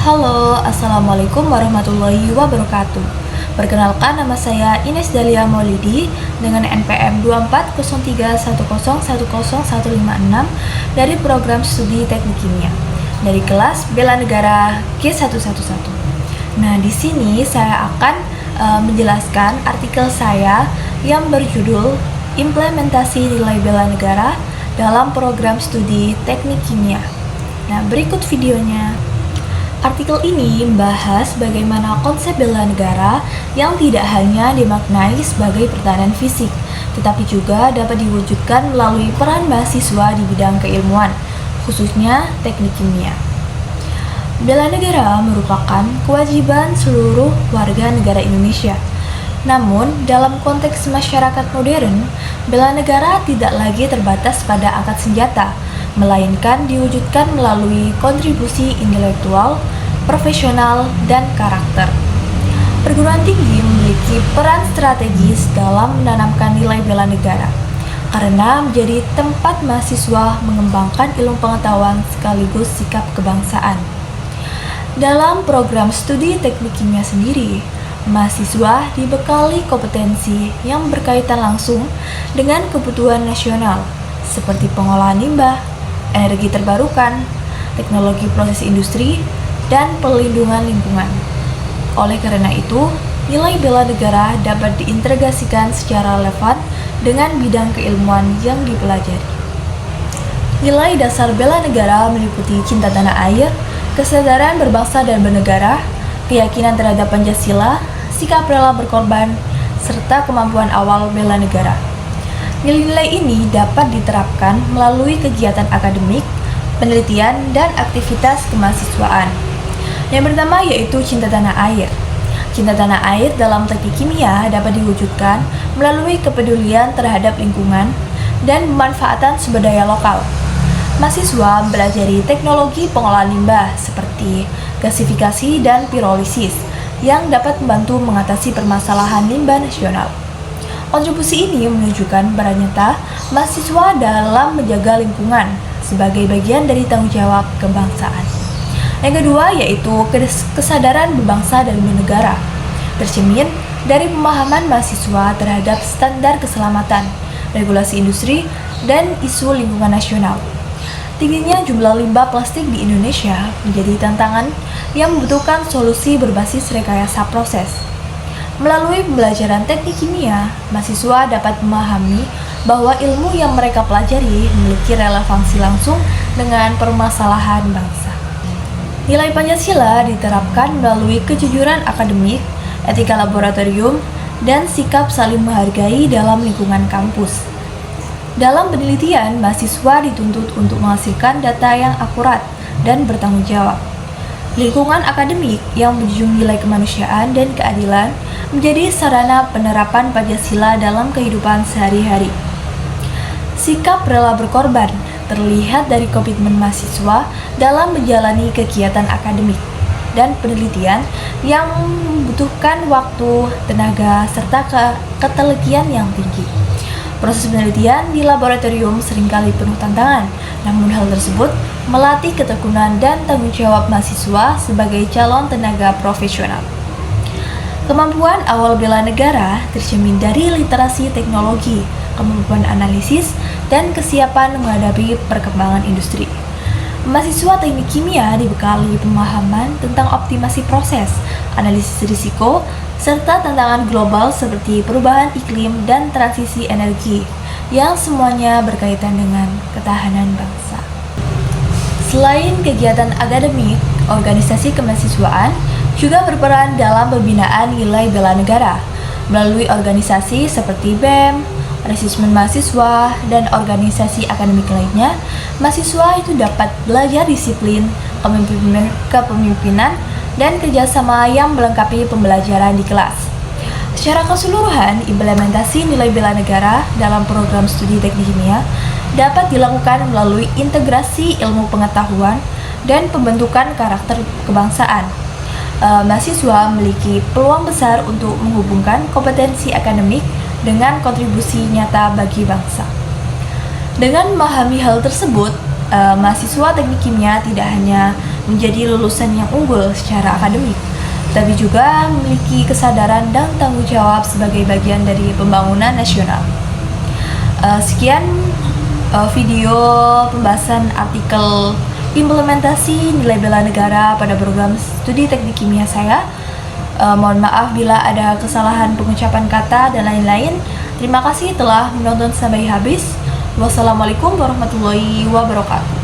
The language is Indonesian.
Halo, Assalamualaikum warahmatullahi wabarakatuh. Perkenalkan, nama saya Ines Dalia Maulidi dengan NPM 240310101056 dari program studi Teknik Kimia dari kelas Bela Negara G111. Nah, di sini saya akan menjelaskan artikel saya yang berjudul Implementasi Nilai Bela Negara dalam program studi Teknik Kimia. Nah, berikut videonya. Artikel ini membahas bagaimana konsep bela negara yang tidak hanya dimaknai sebagai pertahanan fisik, tetapi juga dapat diwujudkan melalui peran mahasiswa di bidang keilmuan, khususnya teknik kimia. Bela negara merupakan kewajiban seluruh warga negara Indonesia. Namun, dalam konteks masyarakat modern, bela negara tidak lagi terbatas pada angkat senjata, melainkan diwujudkan melalui kontribusi intelektual, profesional, dan karakter. Perguruan tinggi memiliki peran strategis dalam menanamkan nilai bela negara, karena menjadi tempat mahasiswa mengembangkan ilmu pengetahuan sekaligus sikap kebangsaan. Dalam program studi teknik kimia sendiri, mahasiswa dibekali kompetensi yang berkaitan langsung dengan kebutuhan nasional, seperti pengolahan limbah, energi terbarukan, teknologi proses industri, dan perlindungan lingkungan. Oleh karena itu, nilai bela negara dapat diintegrasikan secara relevan dengan bidang keilmuan yang dipelajari. Nilai dasar bela negara meliputi cinta tanah air, kesadaran berbangsa dan bernegara, keyakinan terhadap Pancasila, sikap rela berkorban, serta kemampuan awal bela negara. Nilai-nilai ini dapat diterapkan melalui kegiatan akademik, penelitian, dan aktivitas kemahasiswaan. Yang pertama yaitu cinta tanah air. Cinta tanah air dalam teknik kimia dapat diwujudkan melalui kepedulian terhadap lingkungan dan pemanfaatan sumber daya lokal. Mahasiswa mempelajari teknologi pengolahan limbah seperti gasifikasi dan pirolisis yang dapat membantu mengatasi permasalahan limbah nasional. Kontribusi ini menunjukkan peran nyata mahasiswa dalam menjaga lingkungan sebagai bagian dari tanggung jawab kebangsaan. Yang kedua yaitu kesadaran berbangsa dan bernegara, tercermin dari pemahaman mahasiswa terhadap standar keselamatan, regulasi industri, dan isu lingkungan nasional. Tingginya jumlah limbah plastik di Indonesia menjadi tantangan yang membutuhkan solusi berbasis rekayasa proses. Melalui pembelajaran teknik kimia, mahasiswa dapat memahami bahwa ilmu yang mereka pelajari memiliki relevansi langsung dengan permasalahan bangsa. Nilai Pancasila diterapkan melalui kejujuran akademik, etika laboratorium, dan sikap saling menghargai dalam lingkungan kampus. Dalam penelitian, mahasiswa dituntut untuk menghasilkan data yang akurat dan bertanggung jawab. Lingkungan akademik yang menjunjung nilai kemanusiaan dan keadilan menjadi sarana penerapan Pancasila dalam kehidupan sehari-hari. Sikap rela berkorban terlihat dari komitmen mahasiswa dalam menjalani kegiatan akademik dan penelitian yang membutuhkan waktu, tenaga, serta ketelitian yang tinggi. Proses penelitian di laboratorium seringkali penuh tantangan, namun hal tersebut melatih ketekunan dan tanggung jawab mahasiswa sebagai calon tenaga profesional. Kemampuan awal bela negara tercermin dari literasi teknologi, kemampuan analisis, dan kesiapan menghadapi perkembangan industri. Mahasiswa teknik kimia dibekali pemahaman tentang optimasi proses, analisis risiko, serta tantangan global seperti perubahan iklim dan transisi energi, yang semuanya berkaitan dengan ketahanan bangsa. Selain kegiatan akademik, organisasi kemahasiswaan juga berperan dalam pembinaan nilai bela negara. Melalui organisasi seperti BEM, Resismen Mahasiswa, dan organisasi akademik lainnya, mahasiswa itu dapat belajar disiplin, kepemimpinan, dan kerjasama yang melengkapi pembelajaran di kelas. Secara keseluruhan, implementasi nilai bela negara dalam program studi teknik kimia dapat dilakukan melalui integrasi ilmu pengetahuan dan pembentukan karakter kebangsaan. Mahasiswa memiliki peluang besar untuk menghubungkan kompetensi akademik dengan kontribusi nyata bagi bangsa. Dengan memahami hal tersebut, mahasiswa teknik kimia tidak hanya menjadi lulusan yang unggul secara akademik, tapi juga memiliki kesadaran dan tanggung jawab sebagai bagian dari pembangunan nasional. Sekian video pembahasan artikel implementasi nilai bela negara pada program studi teknik kimia saya. Mohon maaf bila ada kesalahan pengucapan kata dan lain-lain. Terima kasih telah menonton sampai habis. Wassalamualaikum warahmatullahi wabarakatuh.